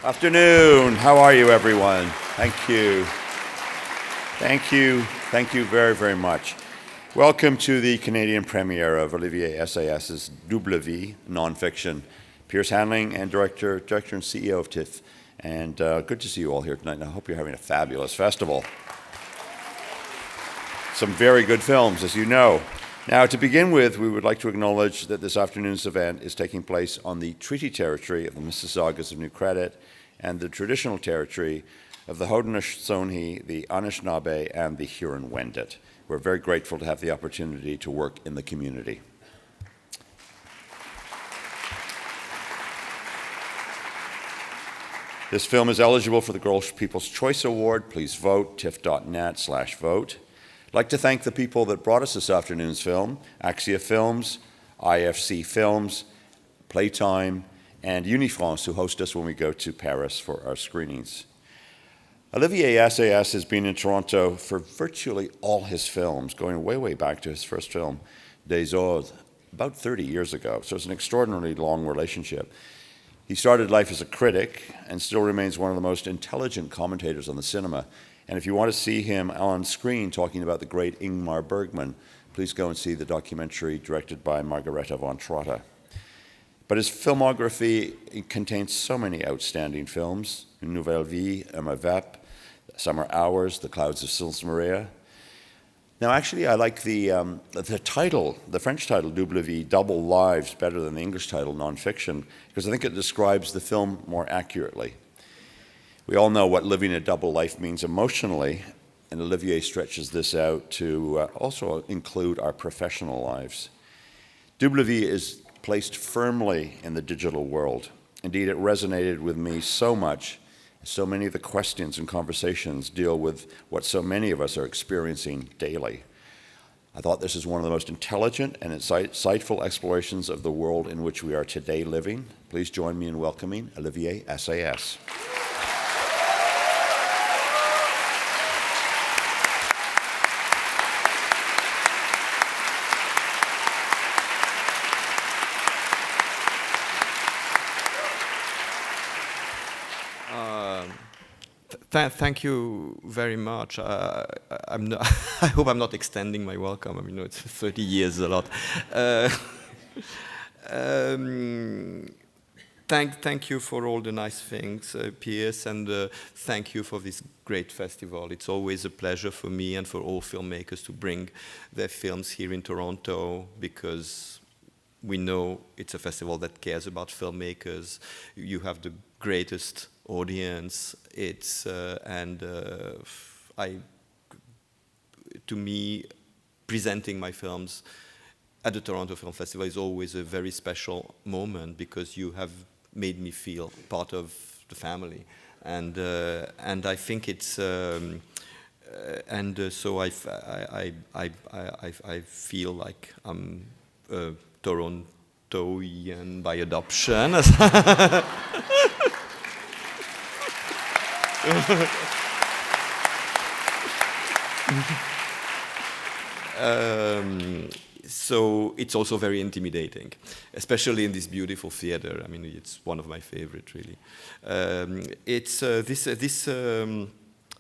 Afternoon. How are you, everyone? Thank you. Thank you. Thank you very, very much. Welcome to the Canadian premiere of Olivier Assayas' Double Vie nonfiction. Piers Hanling and director and CEO of TIFF. And good to see you all here tonight. And I hope you're having a fabulous festival. Some very good films, as you know. Now, to begin with, we would like to acknowledge that this afternoon's event is taking place on the treaty territory of the Mississaugas of New Credit and the traditional territory of the Haudenosaunee, the Anishinaabe, and the Huron-Wendat. We're very grateful to have the opportunity to work in the community. This film is eligible for the Girls People's Choice Award. Please vote, tiff.net/vote. I'd like to thank the people that brought us this afternoon's film, Axia Films, IFC Films, Playtime, and Unifrance, who host us when we go to Paris for our screenings. Olivier Assayas has been in Toronto for virtually all his films, going way, way back to his first film, Des Ordres, about 30 years ago. So it's an extraordinarily long relationship. He started life as a critic and still remains one of the most intelligent commentators on the cinema. And if you want to see him on screen talking about the great Ingmar Bergman, please go and see the documentary directed by Margareta von Trotta. But his filmography contains so many outstanding films: Une Nouvelle Vie, Irma Vep, Summer Hours, The Clouds of Sils Maria. Now, actually, I like the title, the French title, Double Vie, Double Lives, better than the English title, Nonfiction, because I think it describes the film more accurately. We all know what living a double life means emotionally, and Olivier stretches this out to also include our professional lives. Double Vie is placed firmly in the digital world. Indeed, it resonated with me so much. So many of the questions and conversations deal with what so many of us are experiencing daily. I thought this is one of the most intelligent and insightful explorations of the world in which we are today living. Please join me in welcoming Olivier Assayas. Thank you very much. I hope I'm not extending my welcome. I mean, it's 30 years a lot. Thank you for all the nice things, Piers, and thank you for this great festival. It's always a pleasure for me and for all filmmakers to bring their films here in Toronto, because we know it's a festival that cares about filmmakers. You have the greatest audience. To me, presenting my films at the Toronto Film Festival is always a very special moment, because you have made me feel part of the family, and I think it's so I feel like I'm a Torontoian by adoption. So it's also very intimidating, especially in this beautiful theater. I mean, it's one of my favorite, really.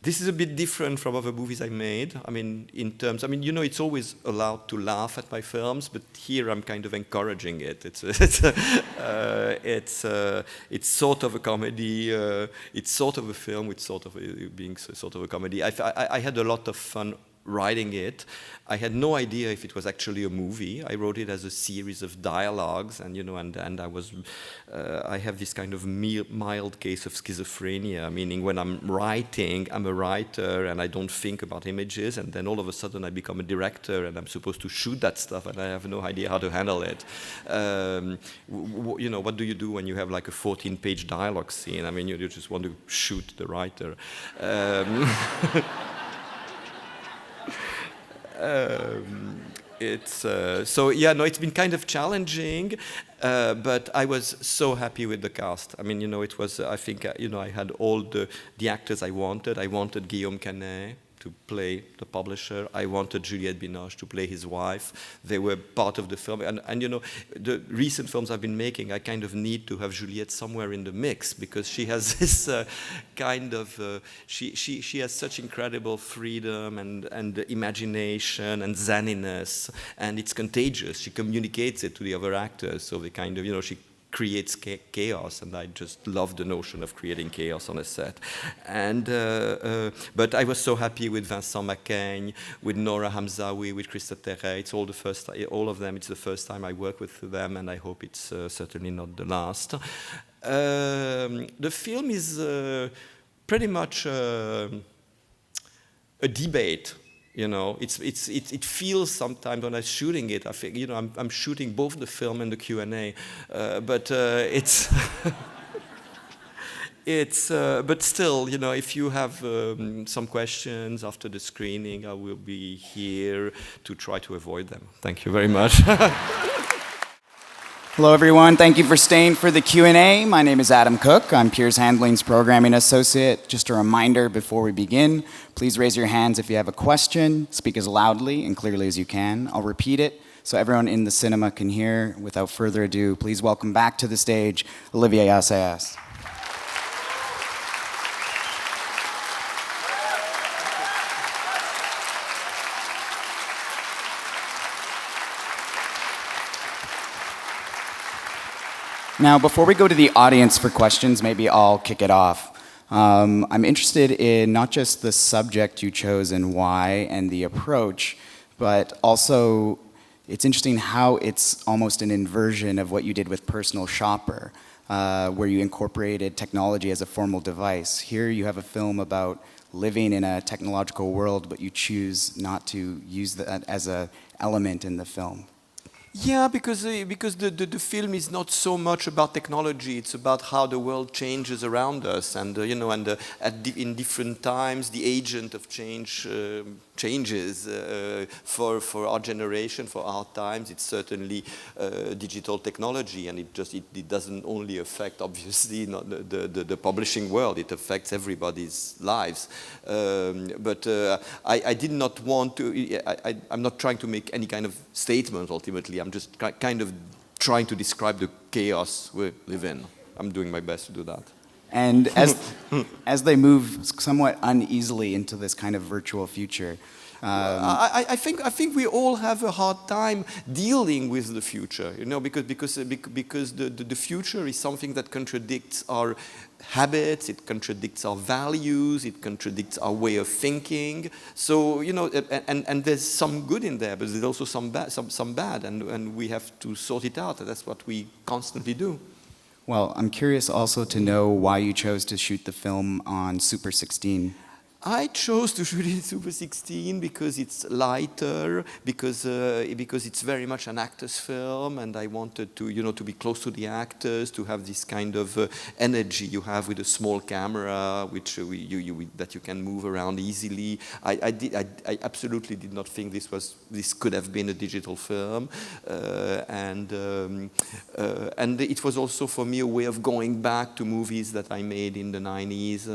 This is a bit different from other movies I made. I mean, it's always allowed to laugh at my films, but here I'm kind of encouraging it. It's sort of a comedy. It's sort of a film with sort of being sort of a comedy. I had a lot of fun writing it. I had no idea if it was actually a movie. I wrote it as a series of dialogues, and I have this kind of mild case of schizophrenia, meaning when I'm writing, I'm a writer and I don't think about images, and then all of a sudden I become a director and I'm supposed to shoot that stuff, and I have no idea how to handle it. What do you do when you have like a 14-page dialogue scene? I mean, you just want to shoot the writer. It's been kind of challenging, but I was so happy with the cast. I mean, it was, I think, I had all the actors I wanted. I wanted Guillaume Canet to play the publisher. I wanted Juliette Binoche to play his wife. They were part of the film. And you know, the recent films I've been making, I kind of need to have Juliette somewhere in the mix because she has this she has such incredible freedom and imagination and zaniness, and it's contagious. She communicates it to the other actors, so they kind of, you know, she creates chaos, and I just love the notion of creating chaos on a set. And but I was so happy with Vincent Macaigne, with Nora Hamzaoui, with Christa Terre. It's all of them. It's the first time I work with them, and I hope it's certainly not the last. The film is pretty much a debate. You know, it feels sometimes when I'm shooting it, I think, you know, I'm shooting both the film and the Q&A, but it's but still, you know, if you have some questions after the screening, I will be here to try to avoid them. Thank you very much. Hello, everyone. Thank you for staying for the Q&A. My name is Adam Cook. I'm Piers Handling's Programming Associate. Just a reminder before we begin, please raise your hands if you have a question. Speak as loudly and clearly as you can. I'll repeat it so everyone in the cinema can hear. Without further ado, please welcome back to the stage Olivier Assayas. Now, before we go to the audience for questions, maybe I'll kick it off. I'm interested in not just the subject you chose and why and the approach, but also it's interesting how it's almost an inversion of what you did with Personal Shopper, where you incorporated technology as a formal device. Here you have a film about living in a technological world, but you choose not to use that as an element in the film. Yeah, because the film is not so much about technology. It's about how the world changes around us, and you know, and in different times, the agent of change changes. For our generation, for our times, it's certainly digital technology, and it doesn't only affect, obviously, not the publishing world. It affects everybody's lives. But I did not want to. I'm not trying to make any kind of statement. Ultimately, I'm just kind of trying to describe the chaos we live in. I'm doing my best to do that. And as they move somewhat uneasily into this kind of virtual future, I think we all have a hard time dealing with the future, you know, because the future is something that contradicts our habits, it contradicts our values, it contradicts our way of thinking. So, you know, and there's some good in there, but there's also some bad, and we have to sort it out. That's what we constantly do. Well, I'm curious also to know why you chose to shoot the film on Super 16. I chose to shoot it in Super 16 because it's lighter, because it's very much an actor's film, and I wanted to, you know, to be close to the actors, to have this kind of energy you have with a small camera, which that you can move around easily. I absolutely did not think this could have been a digital film, and it was also for me a way of going back to movies that I made in the 90s,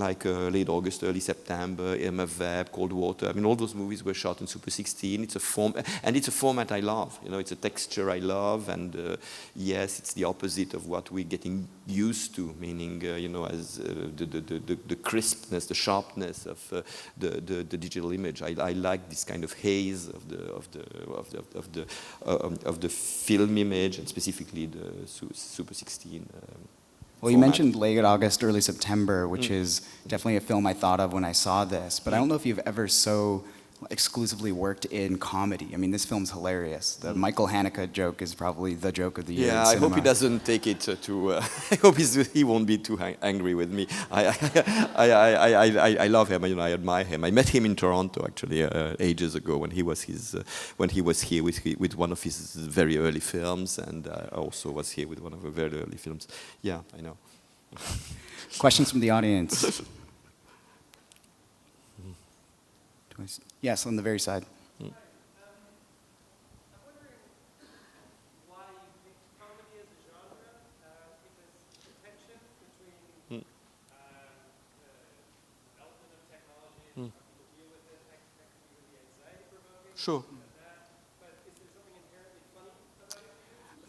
like Late August, Early September, Irma Vep, Cold Water. I mean, all those movies were shot in Super 16. It's a format I love. You know, it's a texture I love, and yes, it's the opposite of what we're getting used to. Meaning, you know, as the crispness, the sharpness of the digital image. I like this kind of haze of the film image, and specifically the Super 16. Well, you mentioned Late August, Early September, which is definitely a film I thought of when I saw this, but I don't know if you've ever so exclusively worked in comedy. I mean, this film's hilarious. The Michael Haneke joke is probably the joke of the year. Yeah, I hope he doesn't take it to. I hope he won't be too angry with me. I love him. You know, I admire him. I met him in Toronto actually ages ago when he was here with one of his very early films, and I also was here with one of her very early films. Yeah, I know. Questions from the audience. Yes, on the very side. I'm wondering why you picked comedy as a genre, because the tension between the development of technology sure.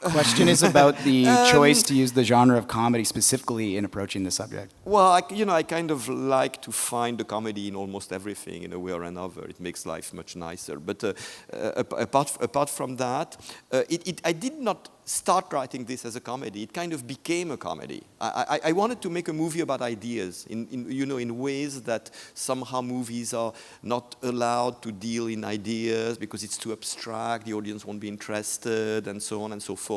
Question is about the choice to use the genre of comedy specifically in approaching the subject. Well, I kind of like to find the comedy in almost everything in a way or another. It makes life much nicer. But apart from that, I did not start writing this as a comedy. It kind of became a comedy. I wanted to make a movie about ideas in ways that somehow movies are not allowed to deal in ideas because it's too abstract, the audience won't be interested, and so on and so forth.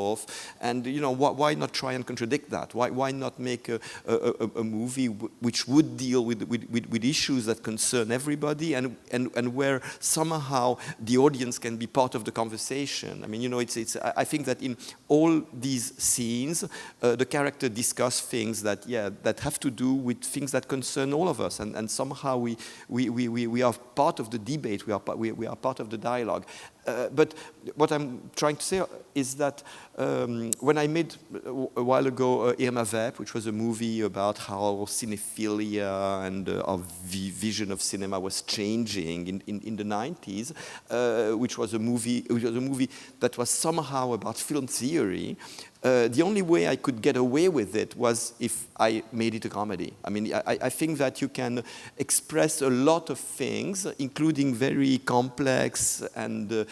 And why not try and contradict that? Why not make a movie which would deal with issues that concern everybody and where somehow the audience can be part of the conversation? I mean, I think that in all these scenes, the character discuss things that have to do with things that concern all of us, and somehow we are part of the debate. We are part of the dialogue. But what I'm trying to say is that when I made a while ago Irma Vep, which was a movie about how cinephilia and our vision of cinema was changing in the 90s, which was a movie that was somehow about film theory. The only way I could get away with it was if I made it a comedy. I mean, I think that you can express a lot of things, including very complex and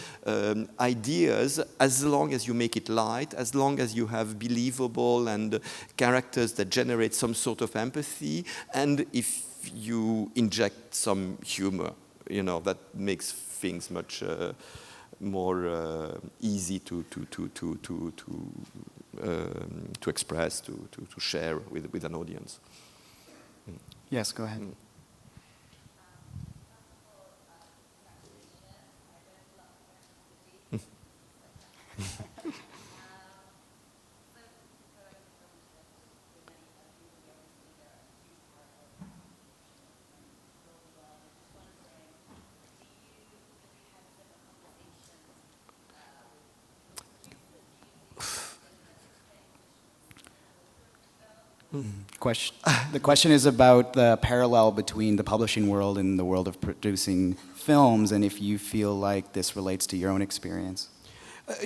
ideas, as long as you make it light, as long as you have believable and characters that generate some sort of empathy, and if you inject some humor, that makes things much more easy to express, to share with an audience. Yes, go ahead. The question is about the parallel between the publishing world and the world of producing films, and if you feel like this relates to your own experience. I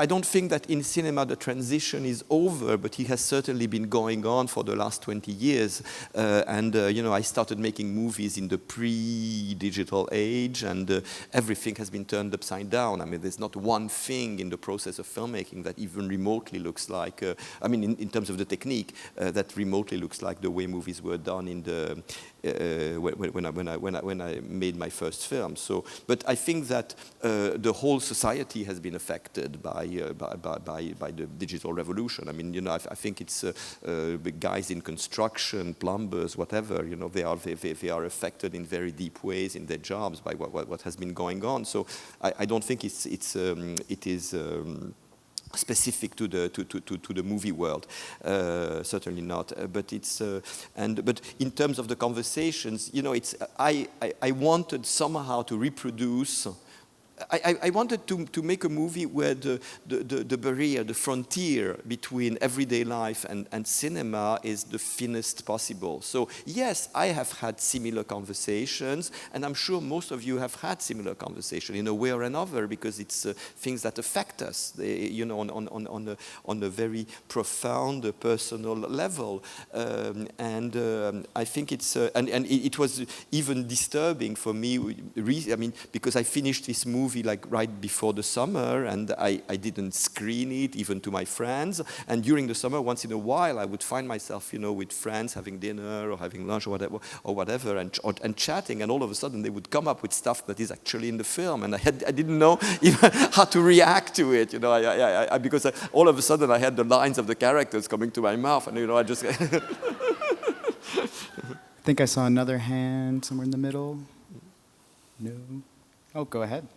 don't think that in cinema the transition is over, but it has certainly been going on for the last 20 years. I started making movies in the pre-digital age, and everything has been turned upside down. I mean, there's not one thing in the process of filmmaking that even remotely looks like, in terms of the technique, that remotely looks like the way movies were done in the when I made my first film. But I think that the whole society has been affected by the digital revolution. I mean, I think it's guys in construction, plumbers, whatever. They are affected in very deep ways in their jobs by what has been going on. So I don't think it is. Specific to the movie world, certainly not. But in terms of the conversations, I wanted somehow to reproduce. I wanted to make a movie where the barrier, the frontier between everyday life and cinema is the thinnest possible. So yes, I have had similar conversations, and I'm sure most of you have had similar conversations in a way or another, because it's things that affect us, on a very profound personal level. I think it's and it was even disturbing for me. Because I finished this movie like right before the summer, and I didn't screen it even to my friends. And during the summer, once in a while, I would find myself, with friends having dinner or having lunch or whatever, and chatting. And all of a sudden, they would come up with stuff that is actually in the film, and I didn't know even how to react to it. Because all of a sudden, I had the lines of the characters coming to my mouth, and I just. I think I saw another hand somewhere in the middle. No. Oh, go ahead.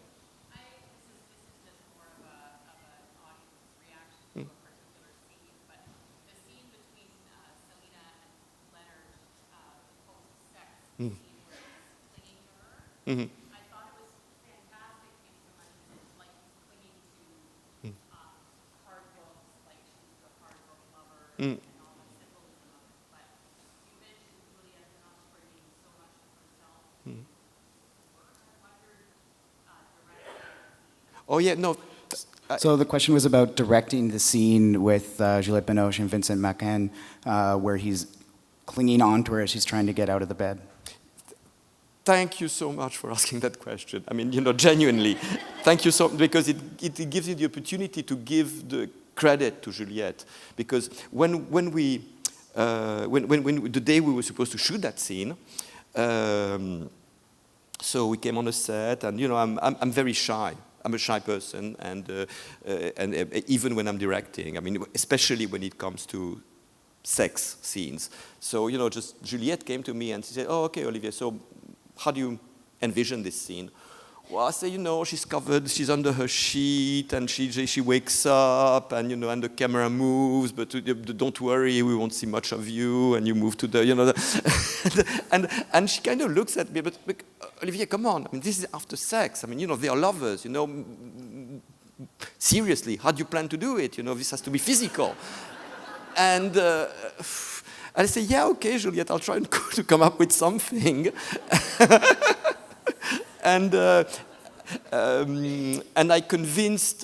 Mm-hmm. I thought it was fantastic because like he's clinging to hard books, like she's the hard book lover and all the symbolism of it. But you mentioned Juliette Binoche bringing so much of herself to work. I wonder Oh yeah, no. So the question was about directing the scene with Juliette Binoche and Vincent Macaigne, where he's clinging onto her as she's trying to get out of the bed. Thank you so much for asking that question. I mean, genuinely, thank you so, because it gives you the opportunity to give the credit to Juliette. Because when the day we were supposed to shoot that scene, so we came on a set, and I'm very shy. I'm a shy person, and even when I'm directing, I mean, especially when it comes to sex scenes. So just Juliette came to me and she said, "Oh, okay, Olivier. So how do you envision this scene?" Well, I say, she's covered, she's under her sheet, and she wakes up, and and the camera moves, but don't worry, we won't see much of you, and you move to the, and she kind of looks at me, but Olivier, come on, I mean, this is after sex, I mean, they are lovers, seriously, how do you plan to do it? This has to be physical. And I say, yeah, okay, Juliette, I'll try to come up with something. And I convinced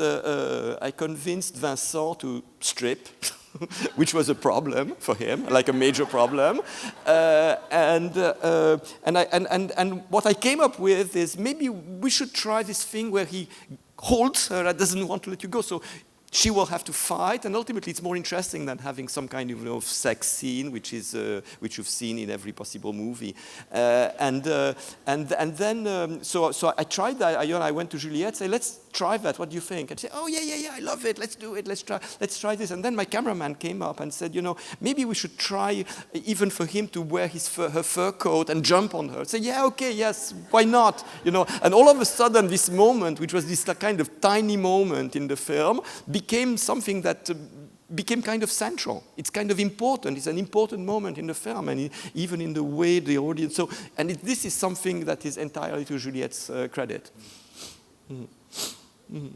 Vincent to strip, which was a problem for him, like a major problem. And what I came up with is maybe we should try this thing where he holds her and doesn't want to let you go. So she will have to fight, and ultimately it's more interesting than having some kind of sex scene, which you've seen in every possible movie. And then so I tried that. I went to Juliette, say, let's try that. What do you think? And she said, oh yeah, I love it. Let's do it. Let's try this. And then my cameraman came up and said, maybe we should try even for him to wear her fur coat and jump on her. Say, yeah, okay, yes, why not? And all of a sudden, this moment, which was this kind of tiny moment in the film, became something that became kind of central. It's kind of important. It's an important moment in the film, and even in the way the audience. So, and this is something that is entirely to Juliette's credit. Well,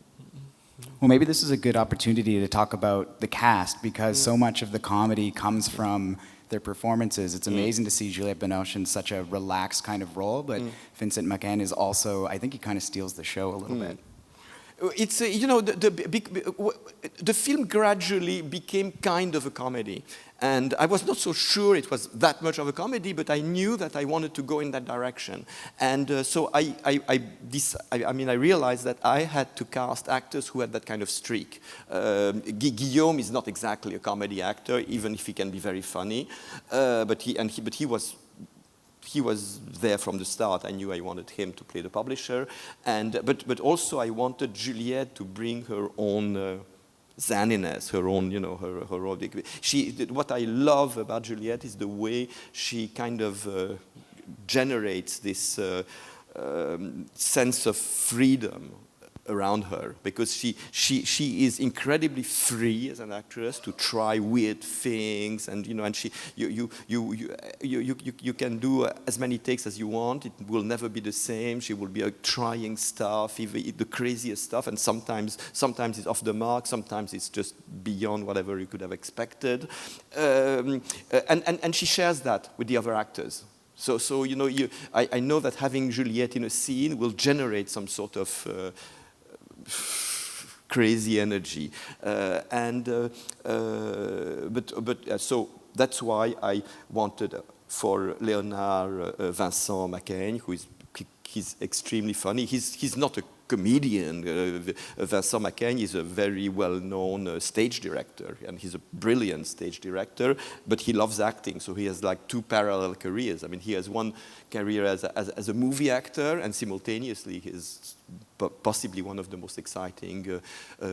maybe this is a good opportunity to talk about the cast, because so much of the comedy comes from their performances. It's amazing to see Juliette Binoche in such a relaxed kind of role, but Vincent Macaigne is also, I think he kind of steals the show a little bit. It's the film gradually became kind of a comedy, and I was not so sure it was that much of a comedy, but I knew that I wanted to go in that direction, and so I realized that I had to cast actors who had that kind of streak. Guillaume is not exactly a comedy actor, even if he can be very funny, but he was there from the start. I knew I wanted him to play the publisher, but also I wanted Juliette to bring her own zaniness, her own, her own. What I love about Juliette is the way she kind of generates this sense of freedom around her, because she is incredibly free as an actress to try weird things, and and you can do as many takes as you want. It will never be the same. She will be trying stuff, even the craziest stuff, and sometimes it's off the mark. Sometimes it's just beyond whatever you could have expected, and she shares that with the other actors. So I know that having Juliette in a scene will generate some sort of crazy energy, so that's why I wanted for Léonard Vincent Macaigne, he's extremely funny. He's not a comedian. Vincent Macaigne is a very well-known stage director, and he's a brilliant stage director, but he loves acting, so he has like two parallel careers. I mean, he has one career as a movie actor, and simultaneously he's possibly one of the most exciting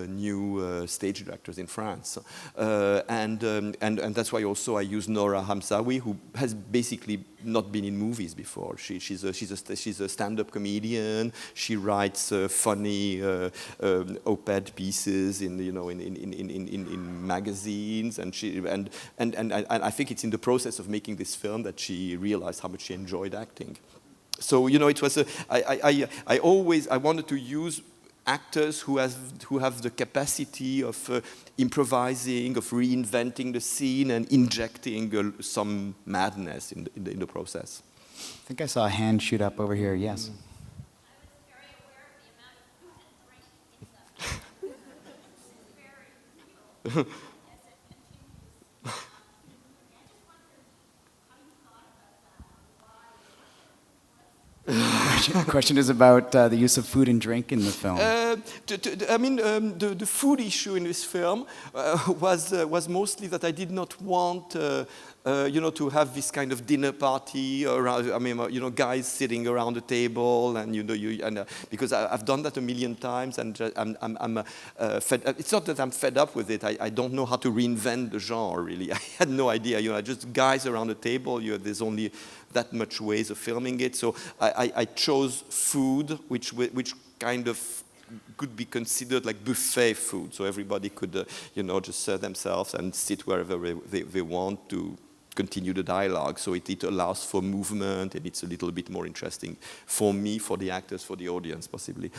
new stage directors in France. And that's why also I use Nora Hamzaoui, who has basically not been in movies before. She's a stand-up comedian. She writes funny op-ed pieces in magazines, and I think it's in the process of making this film that she realized how much she enjoyed acting. So it was I wanted to use actors who have the capacity of improvising, of reinventing the scene and injecting some madness in the process. I think I saw a hand shoot up over here. Yes. I was very aware of the amount of food and drink Question is about the use of food and drink in the film. The food issue in this film was mostly that I did not want, to have this kind of dinner party around. Guys sitting around the table, and because I've done that a million times, and I'm fed. It's not that I'm fed up with it. I don't know how to reinvent the genre. Really, I had no idea. Just guys around the table. There's only that much ways of filming it. So I chose food, which kind of could be considered like buffet food. So everybody could, just serve themselves and sit wherever they want to continue the dialogue. So it allows for movement, and it's a little bit more interesting for me, for the actors, for the audience, possibly.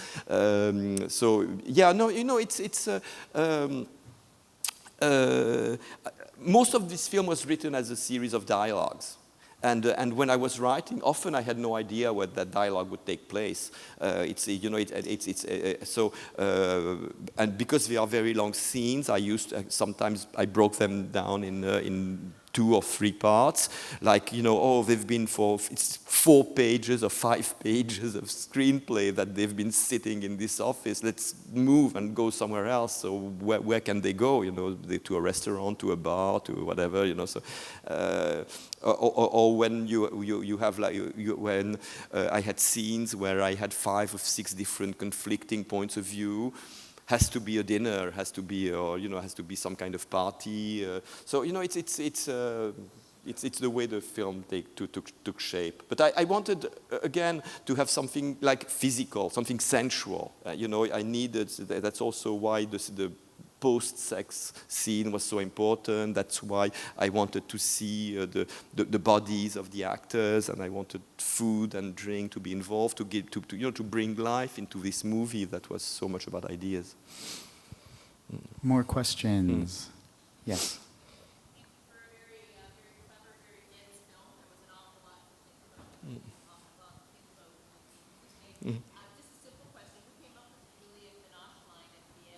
Most of this film was written as a series of dialogues. And when I was writing, often I had no idea where that dialogue would take place. And because they are very long scenes, sometimes I broke them down in 2 or 3 parts, like, they've been it's 4 pages or 5 pages of screenplay that they've been sitting in this office. Let's move and go somewhere else. So where can they go? To a restaurant, to a bar, to whatever. Or when you have when I had scenes where I had 5 or 6 different conflicting points of view. Has to be a dinner, has to be some kind of party. It's the way the film took shape. But I wanted, again, to have something like physical, something sensual. I needed, that's also why the post-sex scene was so important. That's why I wanted to see the bodies of the actors, and I wanted food and drink to be involved, to bring life into this movie that was so much about ideas. More questions? Yes. Thank you for a very, very clever, very dense film. There was an awful lot to think about. Just a simple question: who came up with the Juliette Binoche line at the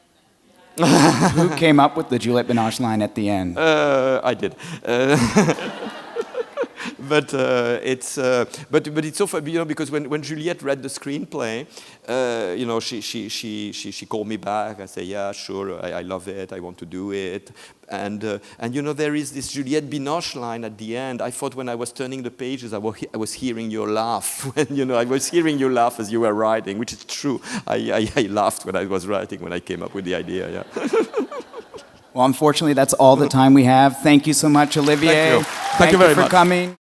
end? Who came up with the Juliette Binoche line at the end? I did. But it's so funny, because when Juliette read the screenplay, she called me back. I say, yeah, sure, I love it. I want to do it. And there is this Juliette Binoche line at the end. I thought when I was turning the pages, I was hearing your laugh. When I was hearing you laugh as you were writing, which is true. I laughed when I was writing, when I came up with the idea. Yeah. Well, unfortunately, that's all the time we have. Thank you so much, Olivier. Thank you very much for coming.